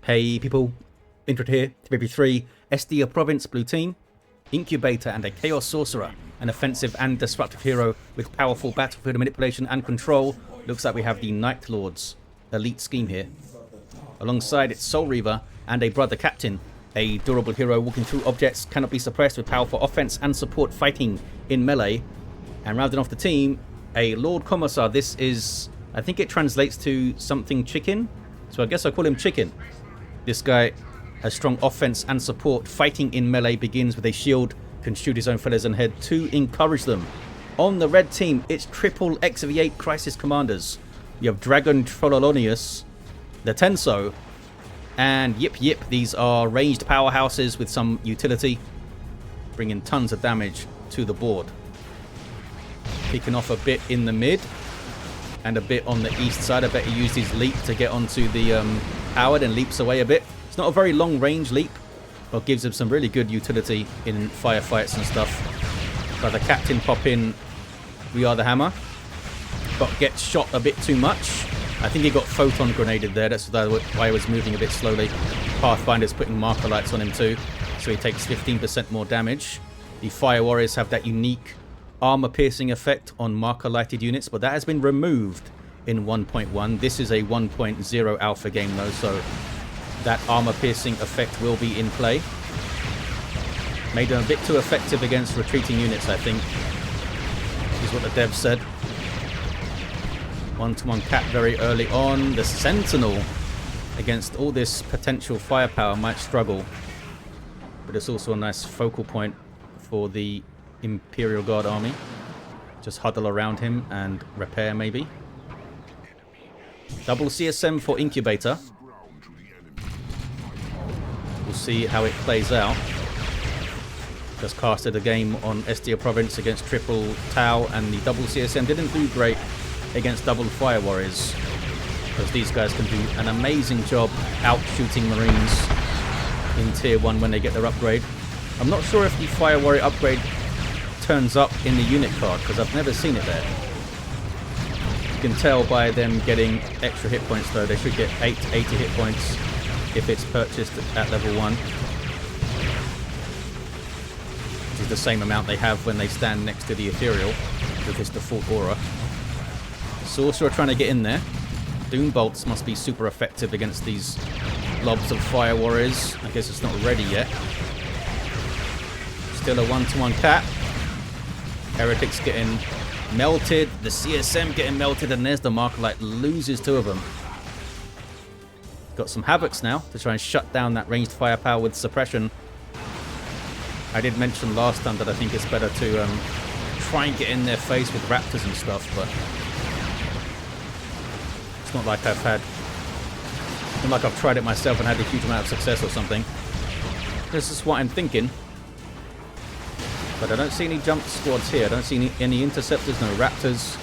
Hey people, Intro here, 3v3, SD Province Blue Team, Incubator and a Chaos Sorcerer, an offensive and disruptive hero with powerful battlefield manipulation and control. Looks like we have the Night Lord's elite scheme here. Alongside its Soul Reaver and a Brother Captain, a durable hero walking through objects, cannot be suppressed with powerful offense and support fighting in melee. And rounding off the team, a Lord Commissar. This is, I think it translates to something chicken, so I guess I call him Chicken. This guy has strong offense and support. Fighting in melee begins with a shield, can shoot his own fellows and head to encourage them. On the red team, it's triple XV8 Crisis Commanders. You have Dragontrololonius, the Tenso, and yipyip. These are ranged powerhouses with some utility, bringing tons of damage to the board. Kicking off a bit in the mid and a bit on the east side. I bet he used his leap to get onto the tower, then leaps away a bit. It's not a very long range leap, but gives him some really good utility in firefights and stuff. But the Captain pop in, we are the hammer, but gets shot a bit too much. I think he got photon grenaded there. That's why he was moving a bit slowly. Pathfinder's putting marker lights on him too, so he takes 15% more damage. The Fire Warriors have that unique armor piercing effect on marker lighted units, but that has been removed in 1.1. This is a 1.0 alpha game though, so that armor piercing effect will be in play. Made them a bit too effective against retreating units, I think, is what the dev said. 1-to-1 cat very early on. The Sentinel against all this potential firepower might struggle, but it's also a nice focal point for the Imperial Guard army. Just huddle around him and repair maybe. Double CSM for Incubator. We'll see how it plays out. Just casted a game on SD Province against triple Tau, and the double CSM didn't do great against double Fire Warriors, because these guys can do an amazing job out shooting Marines in tier 1 when they get their upgrade. I'm not sure if the Fire Warrior upgrade turns up in the unit card, because I've never seen it there. You can tell by them getting extra hit points though. They should get 8 to 80 hit points if it's purchased at level 1. Which is the same amount they have when they stand next to the Imperial with its default aura. Sorcerer trying to get in there. Doom Bolts must be super effective against these blobs of Fire Warriors. I guess it's not ready yet. Still a 1-to-1 cat. Heretics getting melted, the CSM getting melted, and there's the marker light, loses 2 of them. Got some Havocs now to try and shut down that ranged firepower with suppression. I did mention last time that I think it's better to try and get in their face with Raptors and stuff, but it's not like I've tried it myself and had a huge amount of success or something. This is what I'm thinking. But I don't see any jump squads here. I don't see any interceptors, no Raptors.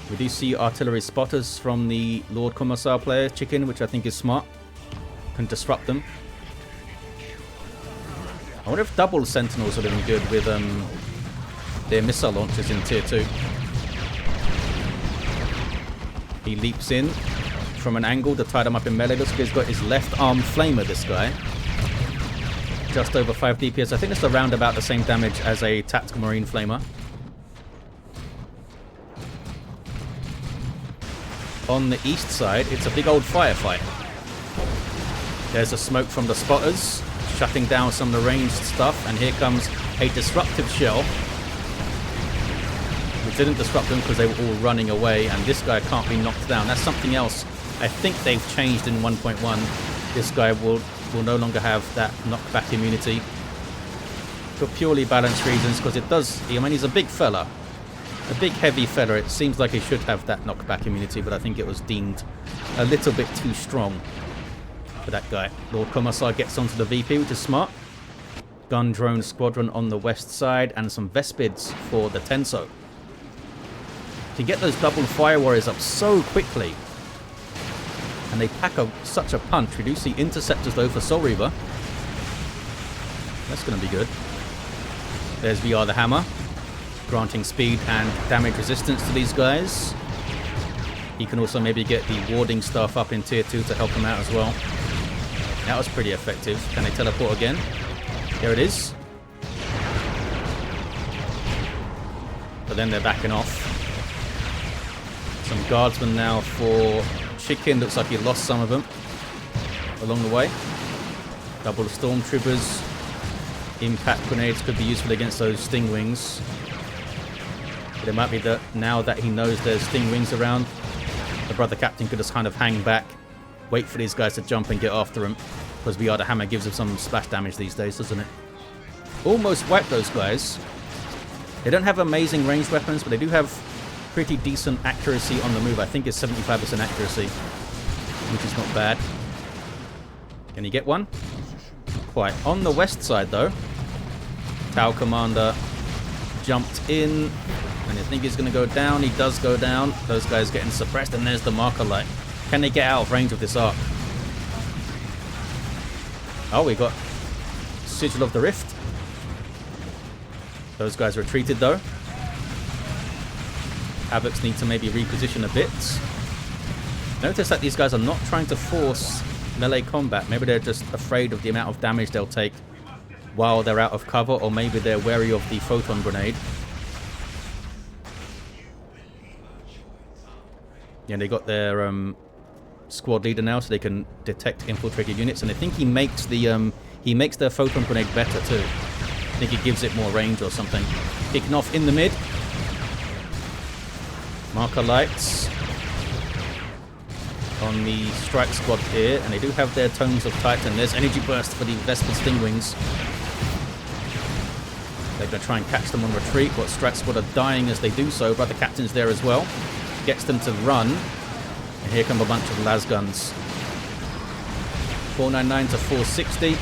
We do see artillery spotters from the Lord Commissar player, Chicken, which I think is smart. Can disrupt them. I wonder if double Sentinels would have been good with their missile launchers in tier 2. He leaps in from an angle to tie them up in melee. Looks like he's got his left arm flamer, this guy. Just over 5 DPS. I think it's around about the same damage as a Tactical Marine Flamer. On the east side, it's a big old firefight. There's a smoke from the spotters, shutting down some of the ranged stuff, and here comes a disruptive shell. We didn't disrupt them because they were all running away, and this guy can't be knocked down. That's something else I think they've changed in 1.1. This guy will no longer have that knockback immunity for purely balanced reasons, because it does, I mean, he's a big fella, a big heavy fella. It seems like he should have that knockback immunity, but I think it was deemed a little bit too strong for that guy. Lord Commissar gets onto the VP, which is smart. Gun drone squadron on the west side, and some Vespids for the Tenso. To get those double Fire Warriors up so quickly, and they pack such a punch. We do see interceptors though for Soul Reaver. That's going to be good. There's VR the Hammer, granting speed and damage resistance to these guys. He can also maybe get the warding stuff up in tier 2 to help him out as well. That was pretty effective. Can they teleport again? There it is. But then they're backing off. Some guardsmen now for Chicken. Looks like he lost some of them along the way. Double stormtroopers. Impact grenades could be useful against those sting wings. But it might be that now that he knows there's sting wings around, the brother captain could just kind of hang back, wait for these guys to jump and get after him. Because the hammer gives him some splash damage these days, doesn't it? Almost wiped those guys. They don't have amazing ranged weapons, but they do have pretty decent accuracy on the move. I think it's 75% accuracy, which is not bad. Can you get one? Quite. On the west side, though, Tau Commander jumped in, and I think he's going to go down. He does go down. Those guys getting suppressed, and there's the marker light. Can they get out of range of this arc? Oh, we got Sigil of the Rift. Those guys retreated, though. Havocs need to maybe reposition a bit. Notice that these guys are not trying to force melee combat. Maybe they're just afraid of the amount of damage they'll take while they're out of cover, or maybe they're wary of the photon grenade. Yeah, they got their squad leader now, so they can detect infiltrated units, and I think he makes their photon grenade better too. I think he gives it more range or something. Kicking off in the mid. Marker lights on the strike squad here, and they do have their Tomes of Titan. There's energy burst for the Vesper Stingwings. They're going to try and catch them on retreat, but strike squad are dying as they do so. Brother Captain's there as well. Gets them to run. And here come a bunch of las guns. 499 to 460.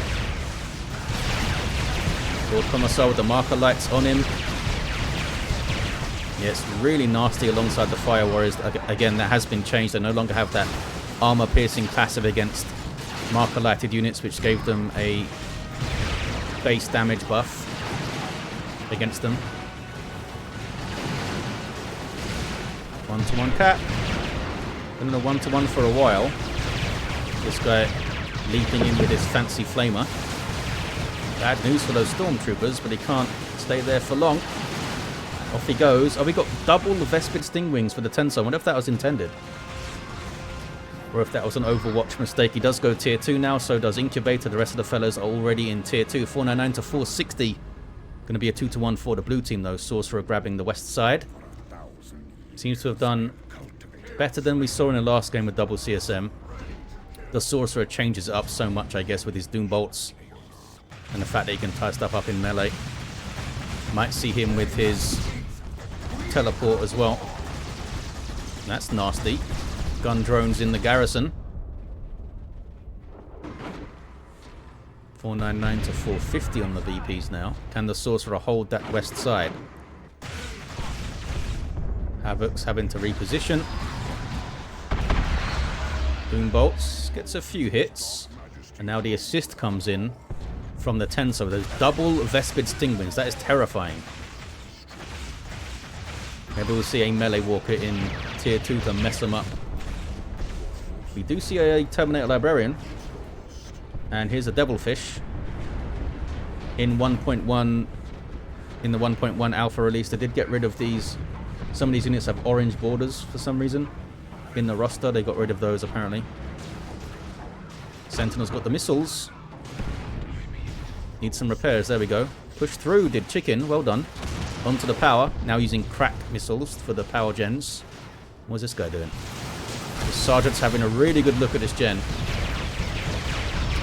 Lord Commissar with the marker lights on him. Yeah, it's really nasty alongside the Fire Warriors. Again, that has been changed. They no longer have that armor-piercing passive against marker-lighted units, which gave them a base damage buff against them. One-to-one cap. Been in a one-to-one for a while. This guy leaping in with his fancy flamer. Bad news for those stormtroopers, but he can't stay there for long. Off he goes. Oh, we got double the Vespid Stingwings for the Tenso. I wonder if that was intended. Or if that was an Overwatch mistake. He does go tier 2 now, so does Incubator. The rest of the fellas are already in tier 2. 499 to 460. Going to be a 2-to-1 for the blue team, though. Sorcerer grabbing the west side. Seems to have done better than we saw in the last game with double CSM. The Sorcerer changes it up so much, I guess, with his Doom Bolts. And the fact that he can tie stuff up in melee. Might see him with his teleport as well. That's nasty. Gun drones in the garrison. 499 to 450 on the VPs now. Can the Sorcerer hold that west side? Havoc's having to reposition. Doom Bolts gets a few hits. And now the assist comes in from the Tenso. Those double Vespid Stingwings. That is terrifying. Maybe we'll see a melee walker in tier 2 to mess them up. We do see a Terminator Librarian. And here's a Devilfish. In 1.1, in the 1.1 alpha release, they did get rid of these. Some of these units have orange borders for some reason. In the roster, they got rid of those apparently. Sentinel's got the missiles. Needs some repairs. There we go. Push through, did Chicken. Well done. Onto the power. Now using crack missiles for the power gens. What's this guy doing? The Sergeant's having a really good look at this gen.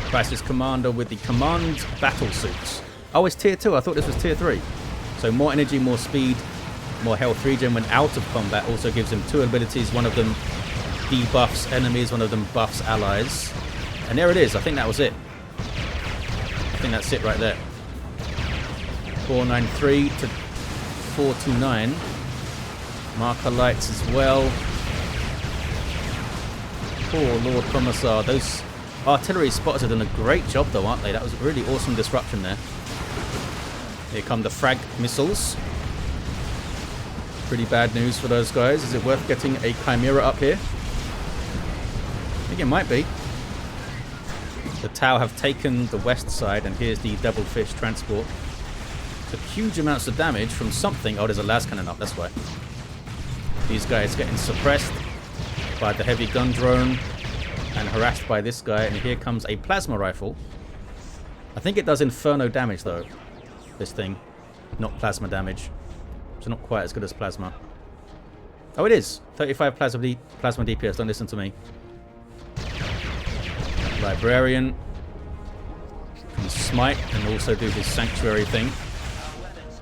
Crisis Commander with the Command Battle Suits. Oh, it's tier 2. I thought this was tier 3. So more energy, more speed, more health regen when out of combat. Also gives him 2 abilities. One of them debuffs enemies, one of them buffs allies. And there it is. I think that was it. I think that's it right there. 493 to 429. Marker lights as well. Poor Lord Commissar. Those artillery spotters have done a great job though, aren't they? That was a really awesome disruption there. Here come the frag missiles. Pretty bad news for those guys. Is it worth getting a Chimera up here? I think it might be. The Tau have taken the west side, and here's the Devilfish transport. So huge amounts of damage from something. Oh, there's a las cannon up, that's why. These guys getting suppressed by the heavy gun drone and harassed by this guy, and here comes a plasma rifle. I think it does inferno damage though, this thing, not plasma damage. So not quite as good as plasma. Oh, it is 35 plasma DPS. Don't listen to me. Librarian can smite and also do his sanctuary thing.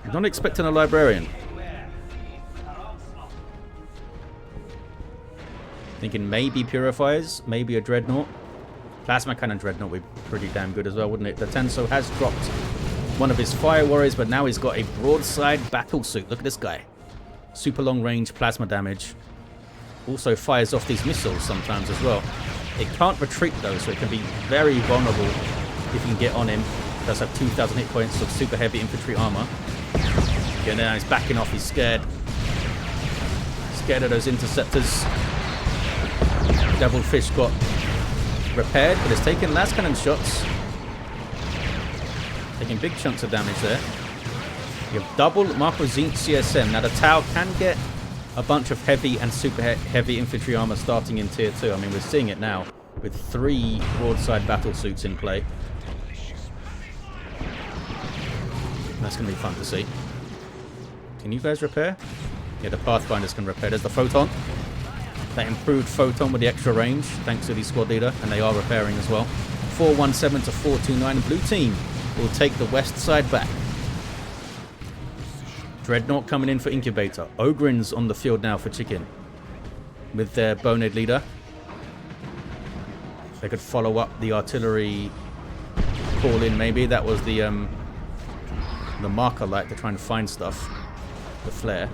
I'm not expecting a librarian. Thinking maybe purifiers, maybe a dreadnought. Plasma cannon dreadnought would be pretty damn good as well, wouldn't it? The Tenso has dropped one of his fire warriors, but now he's got a broadside battle suit. Look at this guy. Super long range plasma damage. Also fires off these missiles sometimes as well. It can't retreat though, so it can be very vulnerable if you can get on him. It does have 2,000 hit points of super heavy infantry armor. Yeah, now he's backing off, he's scared. Scared of those interceptors. Devilfish got repaired, but it's taking las cannon shots. Taking big chunks of damage there. You have double Marco Zinc CSM. Now the Tau can get a bunch of heavy and super heavy infantry armor starting in tier 2. I mean, we're seeing it now with 3 broadside battle suits in play. That's going to be fun to see. Can you guys repair? Yeah, the Pathfinders can repair. There's the Photon. That improved Photon with the extra range, thanks to the squad leader, and they are repairing as well. 417 to 429. Blue team will take the west side back. Dreadnought coming in for Incubator. Ogrins on the field now for Chicken with their Bonehead leader. They could follow up the artillery call in maybe. That was the marker light to try and find stuff. The flare.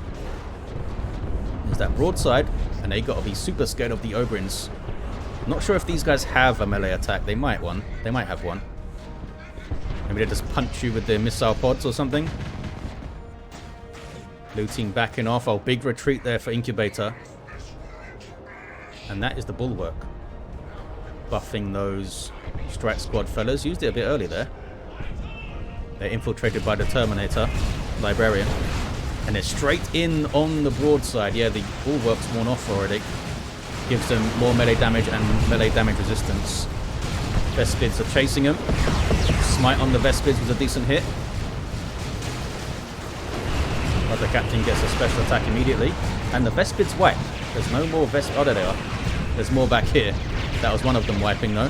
There's that broadside, and they got to be super scared of the Ogrins. Not sure if these guys have a melee attack. They might have one. Maybe they just punch you with their missile pods or something. Blue team backing off. Oh, big retreat there for Incubator. And that is the Bulwark. Buffing those strike squad fellas. Used it a bit early there. They're infiltrated by the Terminator. Librarian. And they're straight in on the broadside. Yeah, the Bulwark's worn off already. Gives them more melee damage and melee damage resistance. Vespids are chasing them. Smite on the Vespids was a decent hit. But the captain gets a special attack immediately. And the Vespids wipe. There's no more Vespids. Oh, there they are. There's more back here. That was one of them wiping, though.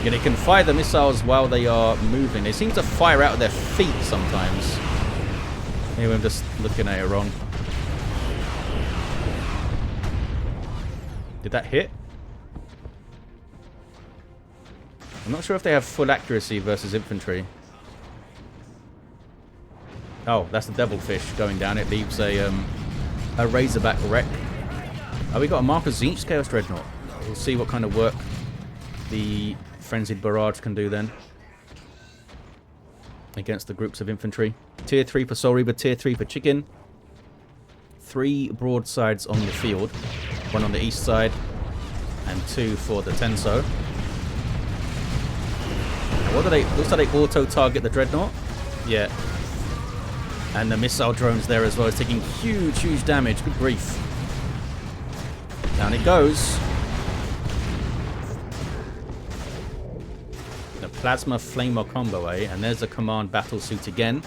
Yeah, they can fire the missiles while they are moving. They seem to fire out of their feet sometimes. Maybe I'm just looking at it wrong. Did that hit? I'm not sure if they have full accuracy versus infantry. Oh, that's the Devilfish going down. It leaves a Razorback wreck. Oh, we got a Marco Zinch Chaos Dreadnought. We'll see what kind of work the Frenzied Barrage can do then against the groups of infantry. Tier 3 for Soul Reaver, Tier 3 for Chicken. 3 broadsides on the field. 1 on the east side and 2 for the Tenso. Now what do they... Looks like they auto-target the Dreadnought. Yeah. And the missile drones there as well is taking huge, huge damage. Good grief. Down it goes. The Plasma Flamer combo, eh? And there's the Command Battle Suit again.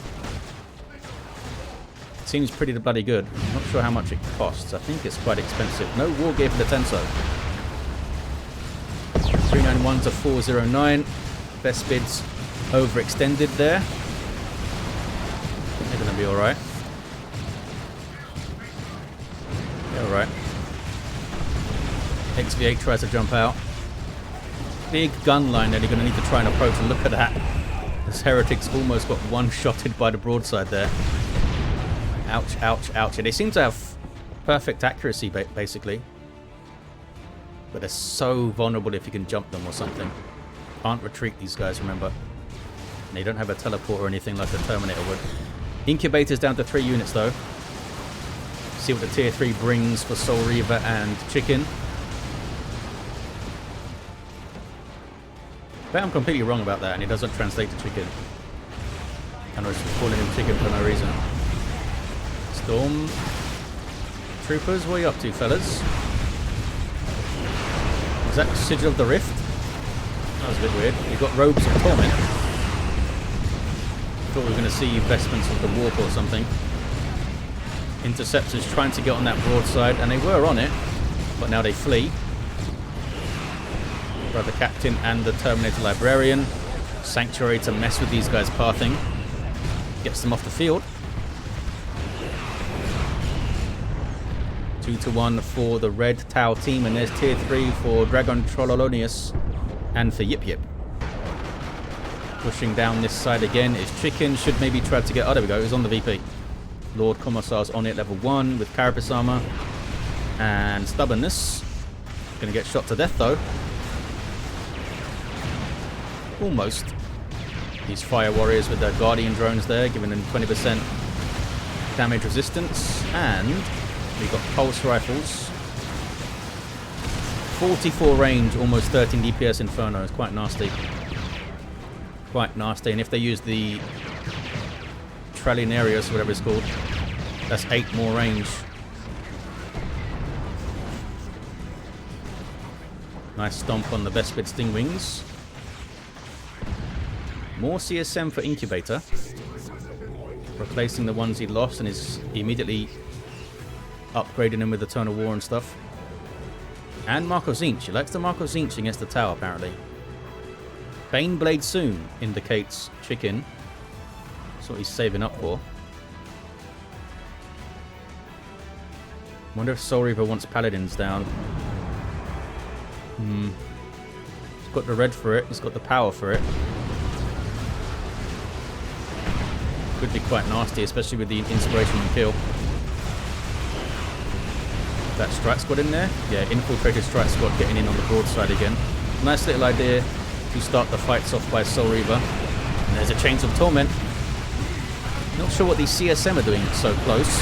Seems pretty bloody good. I'm not sure how much it costs. I think it's quite expensive. No war gear for the Tenso. 391 to 409. Vespids overextended there. They're going to be alright. They're alright. XV8 tries to jump out. Big gun line that they're going to need to try and approach, and look at that. This Heretic's almost got one-shotted by the broadside there. Ouch, ouch, ouch. Yeah, they seem to have perfect accuracy, basically. But they're so vulnerable if you can jump them or something. Can't retreat these guys, remember. And they don't have a teleport or anything like the Terminator would. Incubator's down to 3 units, though. see what the tier 3 brings for Soul Reaver and Chicken. Bet I'm completely wrong about that and it doesn't translate to Chicken. And I was calling him Chicken for no reason. Storm Troopers, what are you up to, fellas? Is that Sigil of the Rift? That was a bit weird. You've got Robes of Torment. Thought we were going to see Vestments of the Warp or something. Interceptors trying to get on that broadside, and they were on it, but now they flee. Brother Captain and the Terminator Librarian. Sanctuary to mess with these guys pathing. Gets them off the field. 2-1 for the Red Tau team, and there's tier 3 for Dragontrololonius and for Yip Yip. Pushing down this side again is Chicken. Should maybe try to get... Oh, there we go. He's on the VP. Lord Commissar's on it, level 1 with Carapace armor and Stubbornness. Gonna get shot to death though. Almost. These Fire Warriors with their Guardian drones there, giving them 20% damage resistance. And we've got Pulse Rifles. 44 range, almost 13 DPS Inferno. It's quite nasty. Quite nasty. And if they use the Trallinarius, whatever it's called, that's 8 more range. Nice stomp on the Bespid Stingwings. More CSM for Incubator. Replacing the ones he lost and is immediately upgrading them with Eternal War and stuff. And Marco Zinch. He likes the Marco Zinch against the tower, apparently. Baneblade soon indicates Chicken. That's what he's saving up for. Wonder if Soul Reaver wants Paladins down. He's got the red for it. He's got the power for it. Could be quite nasty, especially with the inspiration and kill. That Strat Squad in there? Yeah, infiltrated Strat Squad getting in on the broadside again. Nice little idea to start the fights off by Soul Reaver. And there's a Chains of Torment. Not sure what these CSM are doing so close.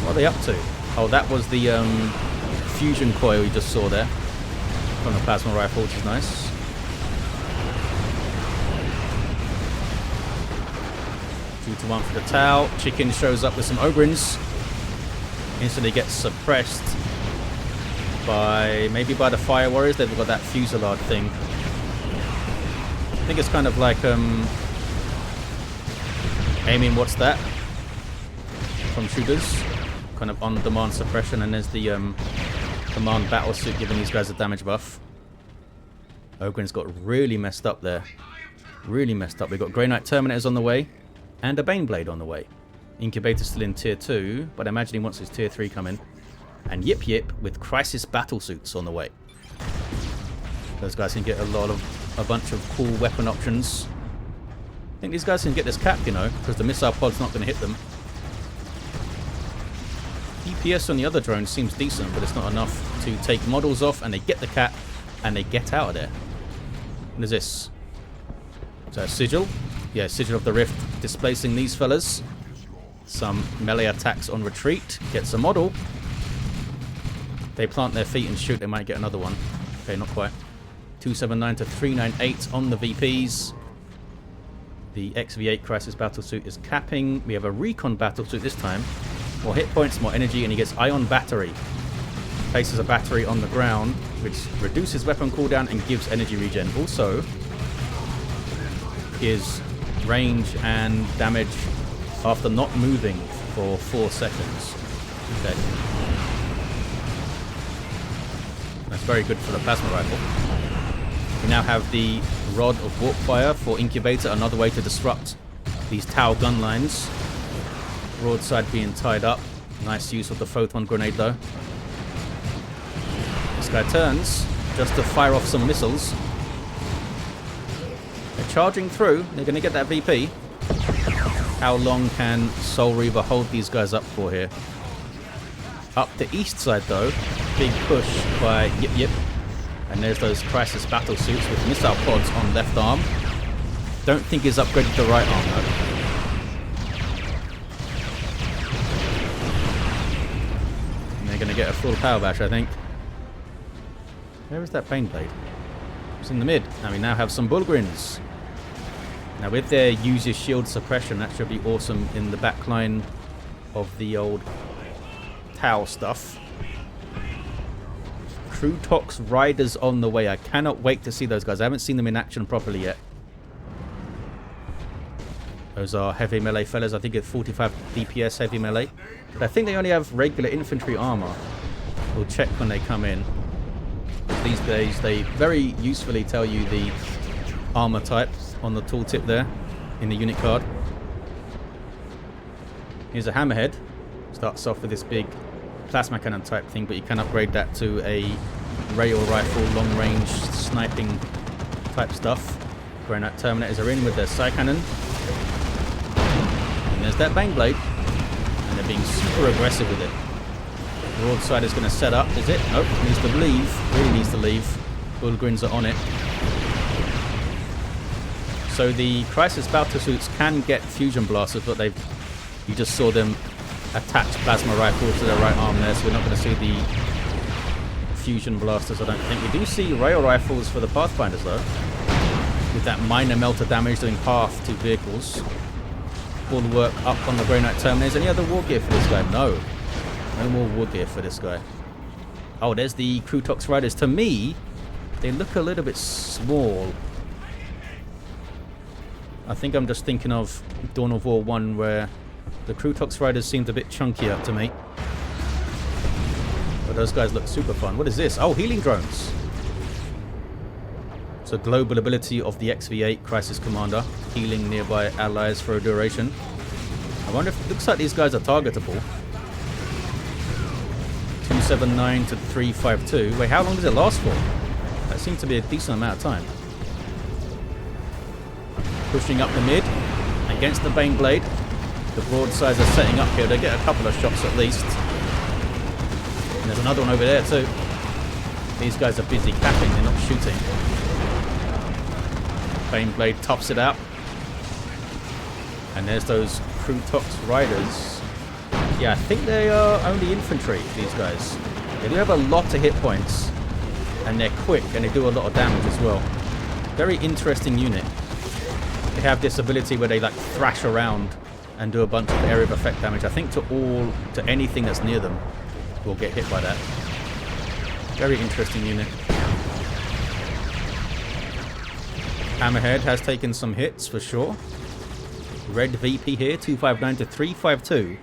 What are they up to? Oh, that was the fusion coil you just saw there from the plasma rifle, which is nice. Two to 1 for the Tau. Chicken shows up with some Ogrins. Instantly gets suppressed by maybe by the Fire Warriors. They've got that Fusillade thing. I think it's kind of like aiming. What's that? From shooters, kind of on-demand suppression, and there's the command battle suit giving these guys a damage buff. Ogren's got really messed up there. Really messed up. We've got Grey Knight Terminators on the way, and a Baneblade on the way. Incubator still in tier 2, but I imagine he wants his tier 3 coming. And Yip Yip with Crisis battle suits on the way. Those guys can get a bunch of cool weapon options. I think these guys can get this cap, you know, because the missile pod's not going to hit them. DPS on the other drone seems decent, but it's not enough to take models off, and they get the cap, and they get out of there. What is this? Is that a Sigil? Yeah, Sigil of the Rift displacing these fellas. Some melee attacks on retreat. Gets a model. They plant their feet and shoot, they might get another one. Okay, not quite. 279 to 398 on the VPs. The XV8 Crisis Battlesuit is capping. We have a Recon Battlesuit this time. More hit points, more energy, and he gets Ion Battery. Places a battery on the ground, which reduces weapon cooldown and gives energy regen. Also, gives range and damage after not moving for 4 seconds. Okay. That's very good for the plasma rifle. We now have the Rod of Warpfire for Incubator, another way to disrupt these Tau gun lines. Broadside being tied up. Nice use of the photon grenade though. This guy turns just to fire off some missiles. They're charging through. They're going to get that VP. How long can Soul Reaver hold these guys up for here? Up the east side though, big push by Yip Yip. And there's those Crisis battle suits with missile pods on left arm. Don't think he's upgraded the right arm though. they're going to get a full power bash, I think. Where is that Baneblade? It's in the mid. Now we now have some Bullgrins. Now with their use your shield suppression, that should be awesome in the backline of the old Tau stuff. Crutox Riders on the way. I cannot wait to see those guys. I haven't seen them in action properly yet. Those are heavy melee fellas. I think it's 45 DPS heavy melee. But I think they only have regular infantry armor. We'll check when they come in. These days, they very usefully tell you the armor type on the tooltip there in the unit card. Here's a hammerhead. Starts off with this big plasma cannon type thing, but you can upgrade that to a rail rifle, long range sniping type stuff. Granite Terminators are in with their Psy Cannon. And there's that Baneblade. And they're being super aggressive with it. Broadside is going to set up, is it? Nope, needs to leave. Really needs to leave. Bullgrins are on it. So the Crisis Battle Suits can get fusion blasters, but you just saw them attach plasma rifles to their right arm there, so we're not going to see the fusion blasters, I don't think. We do see rail rifles for the Pathfinders though, with that minor melter damage doing half to vehicles. Bulwark up on the Grey Knight Terminators. Any other war gear for this guy? No. No more war gear for this guy. Oh, there's the Crutox Riders. To me, they look a little bit small. I think I'm just thinking of Dawn of War 1, where the Crutox Riders seemed a bit chunkier to me. But those guys look super fun. What is this? Oh, healing drones. So global ability of the XV8 Crisis Commander, healing nearby allies for a duration. I wonder if it looks like these guys are targetable. 279 to 352. Wait, how long does it last for? That seems to be a decent amount of time. Pushing up the mid against the Baneblade. The broadsides are setting up here. They get a couple of shots at least. And there's another one over there too. These guys are busy capping, they're not shooting. Baneblade tops it out. And there's those Crutox Riders. Yeah, I think they are only infantry, these guys. They do have a lot of hit points. And they're quick and they do a lot of damage as well. Very interesting unit. They have this ability where they like thrash around and do a bunch of area of effect damage. I think to anything that's near them will get hit by that. Very interesting unit. Hammerhead has taken some hits for sure. Red VP here, 259 to 352.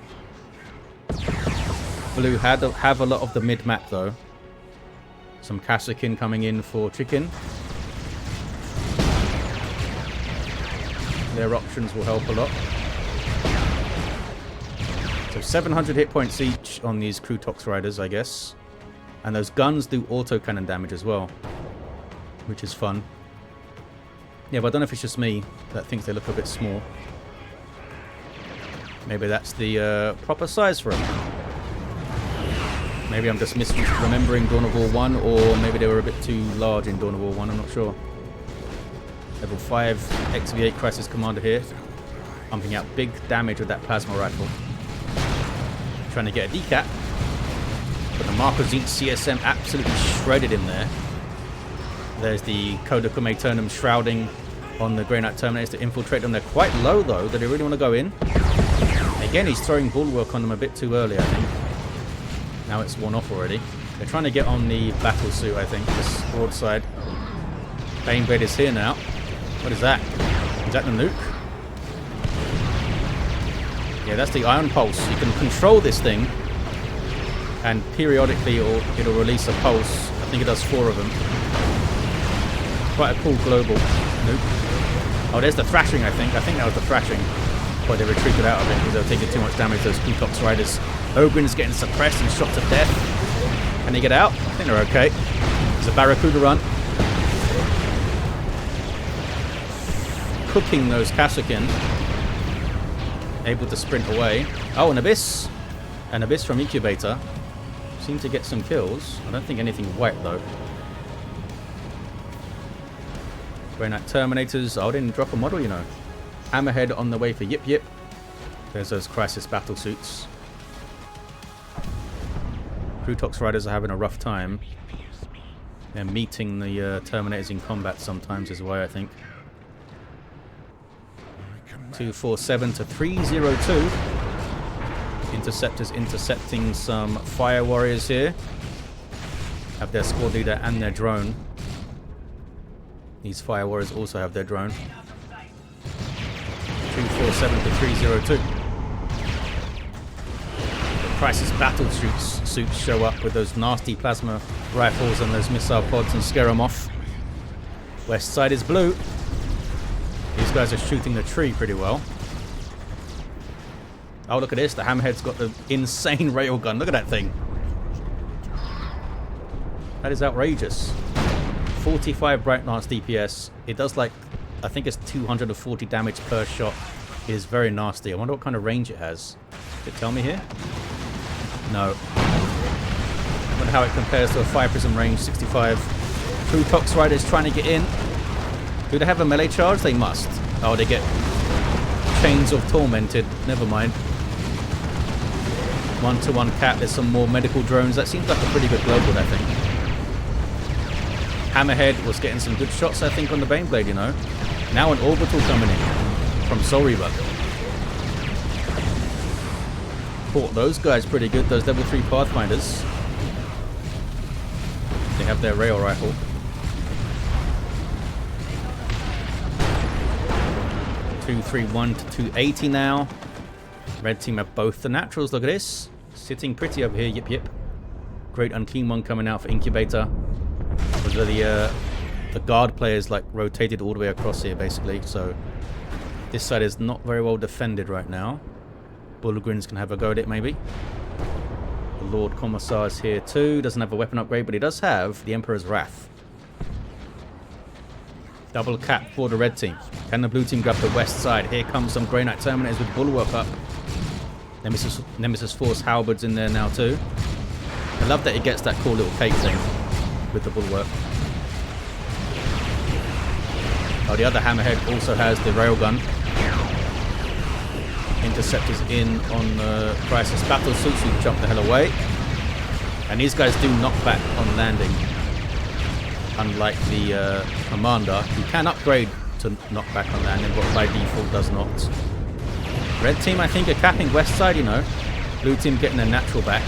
Blue have a lot of the mid-map though. Some Kassakin coming in for Chicken. Their options will help a lot. So 700 hit points each on these Crutox Riders, I guess. And those guns do autocannon damage as well, which is fun. Yeah, but I don't know if it's just me that thinks they look a bit small. Maybe that's the proper size for them. Maybe I'm just misremembering Dawn of War 1, or maybe they were a bit too large in Dawn of War 1, I'm not sure. Level 5 XV8 Crisis Commander here. Pumping out big damage with that plasma rifle. Trying to get a decap. But the Marcozine CSM absolutely shredded him there. There's the Codicum Aeternum shrouding on the Grey Knight Terminators to infiltrate them. They're quite low though. Do they really want to go in? Again, he's throwing Bulwark on them a bit too early, I think. Now it's one off already. They're trying to get on the battle suit, I think. This broadside. Baneblade is here now. What is that? Is that the nuke? Yeah, that's the Ion Pulse. You can control this thing, and periodically it'll release a pulse. I think it does 4 of them. Quite a cool global nuke. Oh, there's the thrashing, I think. I think that was the thrashing. But they retreated out of it because they were taking too much damage, those Crutox Riders. Ogren's getting suppressed and shot to death. Can they get out? I think they're okay. There's a Barracuda run. Cooking those Kassakin. Able to sprint away. Oh, an Abyss. An Abyss from Incubator. Seem to get some kills. I don't think anything white though. Grey Knight Terminators. Oh, didn't drop a model, you know. Hammerhead on the way for Yip. There's those Crisis Battle Suits. Crutox Riders are having a rough time. They're meeting the Terminators in combat sometimes is why I think. 247 to 302. Interceptors intercepting some Fire Warriors here. Have their squad leader and their drone. These Fire Warriors also have their drone. 247 to 302. The Crisis battle suits show up with those nasty plasma rifles and those missile pods and scare them off. West side is blue. These guys are shooting the tree pretty well. Oh, look at this. The Hammerhead's got the insane railgun. Look at that thing. That is outrageous. 45 Bright Lance DPS. It does like, I think it's 240 damage per shot. It is very nasty. I wonder what kind of range it has. Did it tell me here? No. I wonder how it compares to a Fire Prism range 65. Crutox Riders trying to get in. Do they have a melee charge? They must. Oh, they get Chains of Tormented. Never mind. 1-to-1 cap. There's some more medical drones. That seems like a pretty good global, I think. Hammerhead was getting some good shots, I think, on the Baneblade, you know. Now an orbital coming in from Soul Reaver. Fought those guys pretty good, those level 3 Pathfinders. They have their rail rifle. $231 to 280 now. Red team have both the naturals. Look at this. Sitting pretty over here. Yip yip. Great Unclean One coming out for Incubator. Those are the guard players like rotated all the way across here basically. So this side is not very well defended right now. Bullgrins can have a go at it maybe. The Lord Commissar is here too. Doesn't have a weapon upgrade, but he does have the Emperor's Wrath. Double cap for the red team. Can the blue team grab the west side? Here comes some Grey Knight Terminators with Bulwark up. Nemesis Force Halberds in there now too. I love that he gets that cool little cape thing with the Bulwark. Oh, the other Hammerhead also has the railgun. Interceptors in on the Crisis battle suits who jump the hell away. And these guys do knock back on landing. Unlike the Commander, who can upgrade to knock back on landing, but by default does not. Red team, I think, are capping west side, you know. Blue team getting their natural back.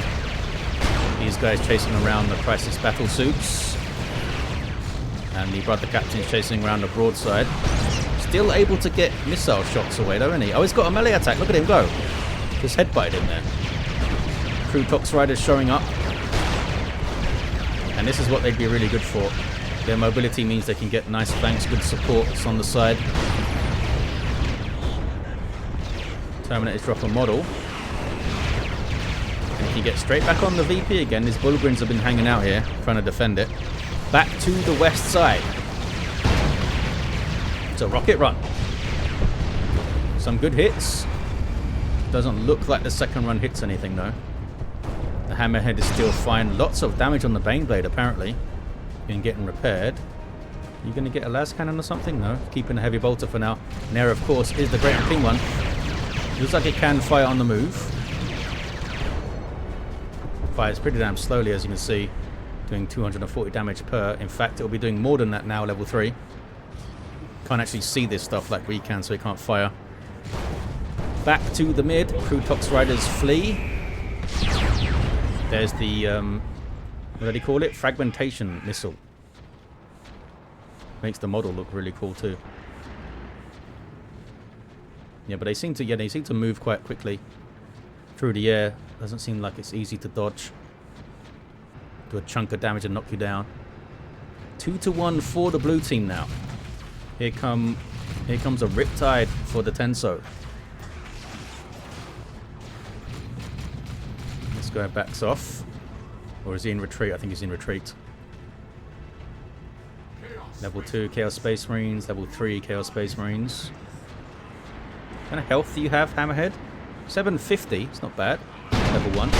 These guys chasing around the Crisis battle suits. And the Brother Captain's chasing around the broadside. Still able to get missile shots away though, isn't he? Oh, he's got a melee attack. Look at him go. Just headbutted him there. Crutox Riders showing up. And this is what they'd be really good for. Their mobility means they can get nice flanks, good supports on the side. Terminators drop a model. And he gets straight back on the VP again. These Bullgrins have been hanging out here, trying to defend it. Back to the west side. It's a rocket run. Some good hits. Doesn't look like the second run hits anything though. The Hammerhead is still fine. Lots of damage on the Baneblade apparently. Been getting repaired. You going to get a las cannon or something? No. Keeping a heavy bolter for now. And there of course is the Great King one. Looks like it can fire on the move. Fires pretty damn slowly as you can see. Doing 240 damage per. In fact, it'll be doing more than that now, level 3. Can't actually see this stuff like we can, so it can't fire. Back to the mid. Crutox Riders flee. There's the, what do they call it? Fragmentation missile. Makes the model look really cool too. Yeah, but they seem to move quite quickly through the air. Doesn't seem like it's easy to dodge. Do a chunk of damage and knock you down. 2-1 for the blue team now. Here comes a Riptide for the Tenso. This guy backs off. Or is he in retreat? I think he's in retreat. Level 2 Chaos Space Marines, level 3 Chaos Space Marines. What kind of health do you have, Hammerhead? 750, it's not bad. Level 1.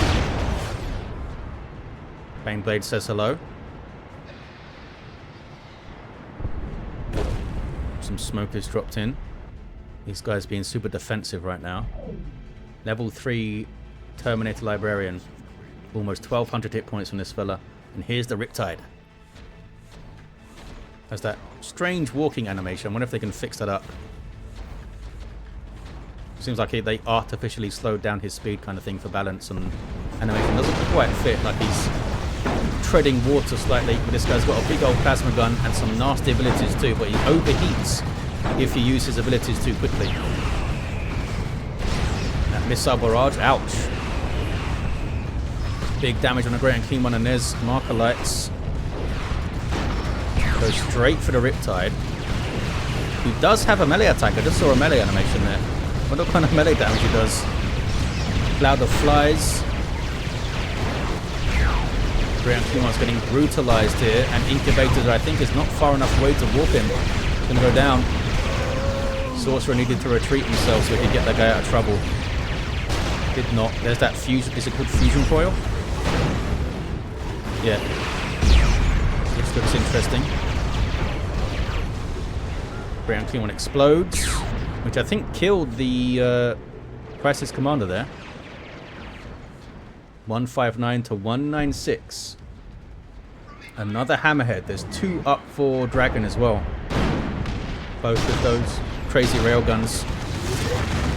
Baneblade says hello. Some smokers dropped in. These guys being super defensive right now. Level 3 Terminator Librarian. Almost 1,200 hit points from this fella. And here's the Riptide. Has that strange walking animation. I wonder if they can fix that up. Seems like they artificially slowed down his speed kind of thing for balance, and animation doesn't quite fit, like he's treading water slightly. But this guy's got a big old plasma gun and some nasty abilities too, but he overheats if you use his abilities too quickly. That missile barrage, ouch. Big damage on the Great and Clean one, and there's marker lights. Go straight for the Riptide, who does have a melee attack. I just saw a melee animation there. I wonder what kind of melee damage he does. Cloud of flies. Great and Clean one's getting brutalized here, and Incubator, I think, is not far enough away to warp him. He's going to go down. Sorcerer needed to retreat himself so he could get that guy out of trouble. Did not. There's that fusion. Is it called fusion coil? Yeah. This looks interesting. Great and Clean one explodes, which I think killed the Crisis Commander there. 159 to 196. Another Hammerhead. There's 2 up for Dragon as well. Both of those crazy railguns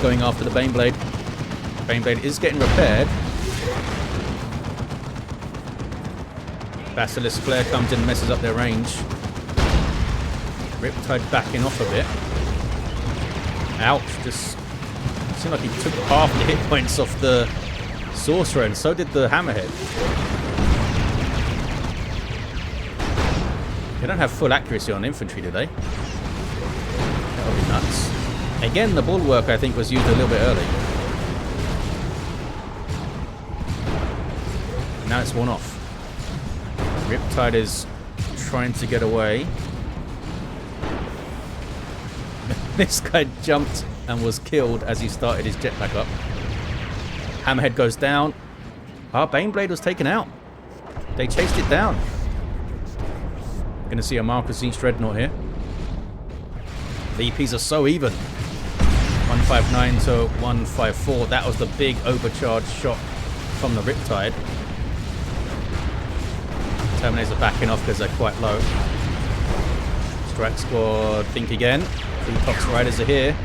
going after the Baneblade. Baneblade is getting repaired. Basilisk Flare comes in and messes up their range. Riptide backing off a bit. Ouch, just seemed like he took half the hit points off the Sorcerer, and so did the Hammerhead. They don't have full accuracy on infantry, do they? That would be nuts. Again, the bulwark, I think, was used a little bit early. And now it's worn off. Riptide is trying to get away. This guy jumped and was killed as he started his jetpack up. Hammerhead goes down. Our Baneblade was taken out. They chased it down. Going to see a Marcus each Dreadnought here. The EPs are so even. 159 to 154. That was the big overcharged shot from the Riptide. Terminators are backing off because they're quite low. Strike Squad think again. 3 Tox Riders are here.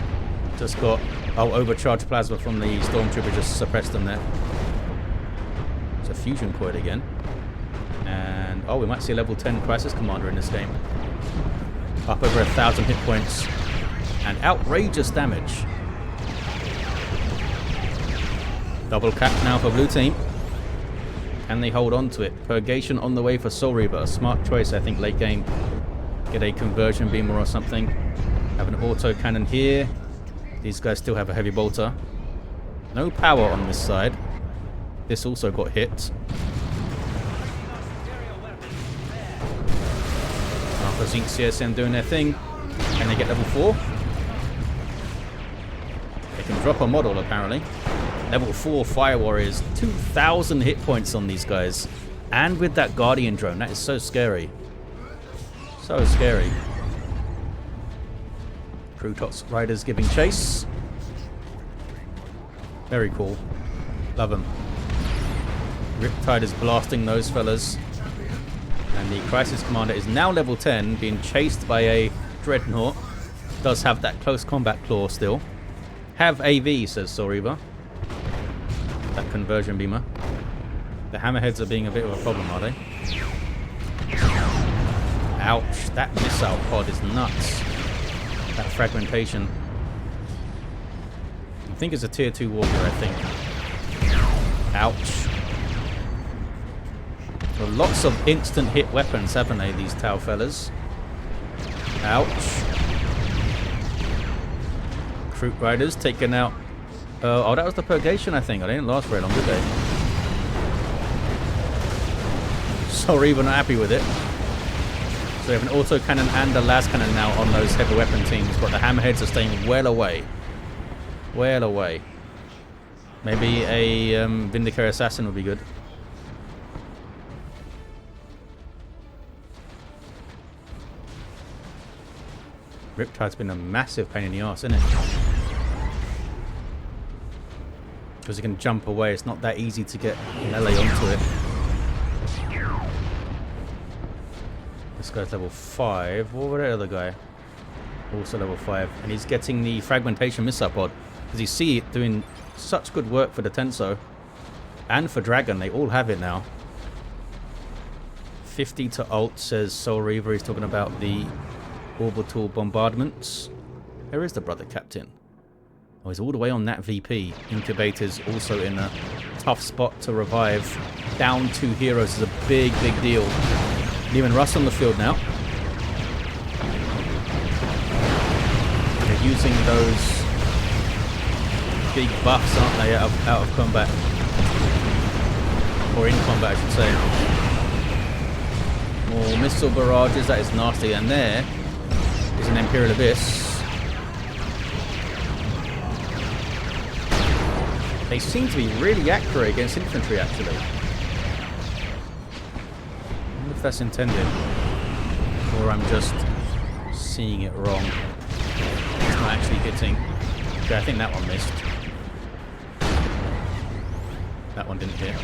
Just got overcharged plasma from the Stormtrooper, just suppressed them there. It's a fusion coil again. And we might see a level 10 Crisis Commander in this game. Up over 1,000 hit points. And outrageous damage. Double cap now for blue team. Can they hold on to it? Purgation on the way for Soul Reaver. A smart choice, I think, late game. Get a conversion beamer or something. Have an auto cannon here. These guys still have a heavy bolter. No power on this side. This also got hit. Alpha Zinc CSM doing their thing. Can they get level 4? They can drop a model, apparently. Level 4 Fire Warriors. 2,000 hit points on these guys. And with that Guardian drone. That is so scary. So scary. Tox Riders giving chase. Very cool. Love them. Riptide is blasting those fellas. And the Crisis Commander is now level 10, being chased by a Dreadnought. Does have that close combat claw still. Have AV, says Soriba. That conversion beamer. The Hammerheads are being a bit of a problem, are they? Ouch. That missile pod is nuts. That fragmentation. I think it's a tier 2 walker, I think. Ouch. Well, lots of instant hit weapons, haven't they, these Tau fellas? Ouch. Troop Riders taken out. Oh, that was the Purgation, I think. They didn't last very long, did they? Sorry, we're not happy with it. So we have an autocannon and a las cannon now on those heavy weapon teams, but the Hammerheads are staying well away. Well away. Maybe a Vindicator Assassin would be good. Riptide's been a massive pain in the arse, isn't it? because he can jump away. It's not that easy to get melee onto it. This guy's level 5. What about that other guy? Also level 5. And he's getting the fragmentation missile pod. As you see it doing such good work for the Tenso. And for Dragon. They all have it now. 50 to ult, says Soul Reaver. He's talking about the orbital bombardments. Where is the brother captain? Oh, he's all the way on that VP. Incubator's also in a tough spot to revive. Down 2 heroes is a big, big deal. Leaving Russ on the field now. They're using those big buffs, aren't they, out of combat. Or in combat, I should say. More missile barrages, that is nasty. And there is an Imperial Abyss. They seem to be really accurate against infantry, actually. I wonder if that's intended. Or I'm just seeing it wrong. It's not actually hitting. Okay, I think that one missed. That one didn't hit.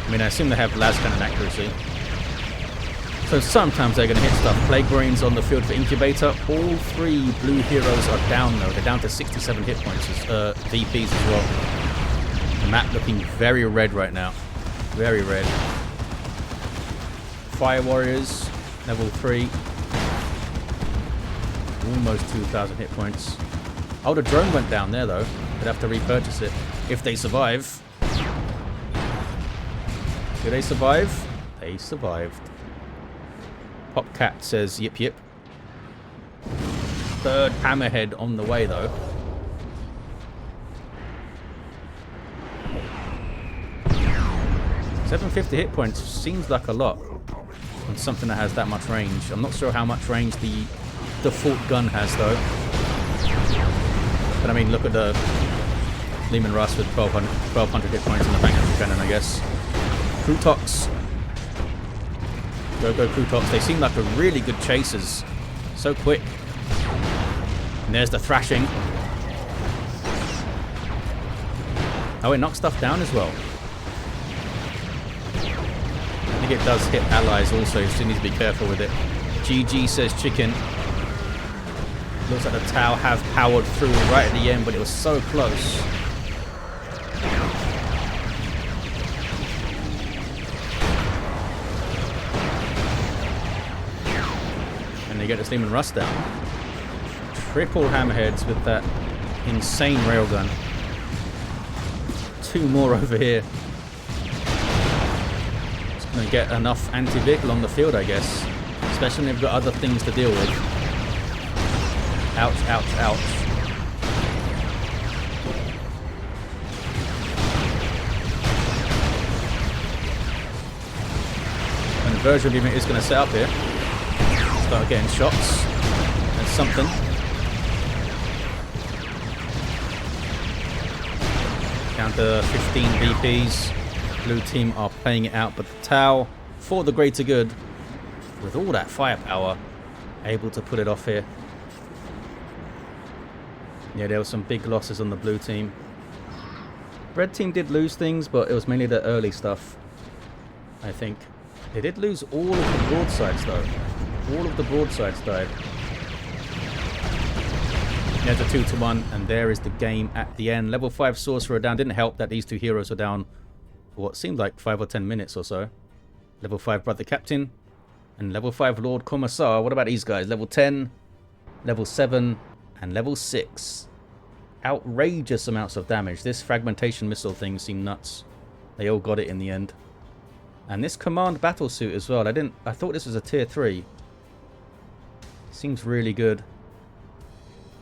I mean, I assume they have las cannon accuracy. So sometimes they're going to hit stuff. Plague Marines on the field for Incubator. All 3 blue heroes are down though. They're down to 67 hit points as VPs as well. The map looking very red right now. Very red. Fire Warriors, level 3. Almost 2,000 hit points. Oh, the drone went down there though. They'd have to repurchase it if they survive. Do they survive? They survived. Popcat says yip yip. 3rd hammerhead on the way though. $750 hit points seems like a lot on something that has that much range. I'm not sure how much range the default gun has though. But I mean, look at the Lehman Russ with 1200 hit points in the bank cannon, I guess. Krutox. Go Krutox. They seem like a really good chasers. So quick. And there's the thrashing. Oh, it knocks stuff down as well. I think it does hit allies also. You still need to be careful with it. GG says chicken. Looks like the Tau have powered through right at the end, but it was so close. You get this Lehman Russ down. Triple hammerheads with that insane railgun. 2 more over here. It's going to get enough anti-vehicle on the field, I guess. Especially when they've got other things to deal with. Ouch, ouch, ouch. And the Virgil unit is going to set up here. Start getting shots and something. Counter 15 VPs. Blue team are playing it out, but the Tau, for the greater good, with all that firepower, able to put it off here. Yeah, there were some big losses on the blue team. Red team did lose things, but it was mainly the early stuff, I think. They did lose all of the broadsides though. All of the broadsides died. There's a 2-1, and there is the game at the end. Level 5 Sorcerer down. Didn't help that these 2 heroes were down for what seemed like 5 or 10 minutes or so. Level 5 Brother Captain, and level 5 Lord Commissar. What about these guys? Level 10, level 7, and level 6. Outrageous amounts of damage. This fragmentation missile thing seemed nuts. They all got it in the end. And this command battle suit as well. I thought this was a tier 3. Seems really good.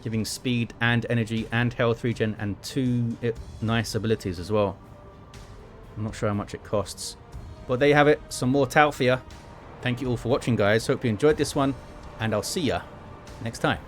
Giving speed and energy and health regen and 2 nice abilities as well. I'm not sure how much it costs. But there you have it. Some more Tau for ya. Thank you all for watching, guys. Hope you enjoyed this one. And I'll see ya next time.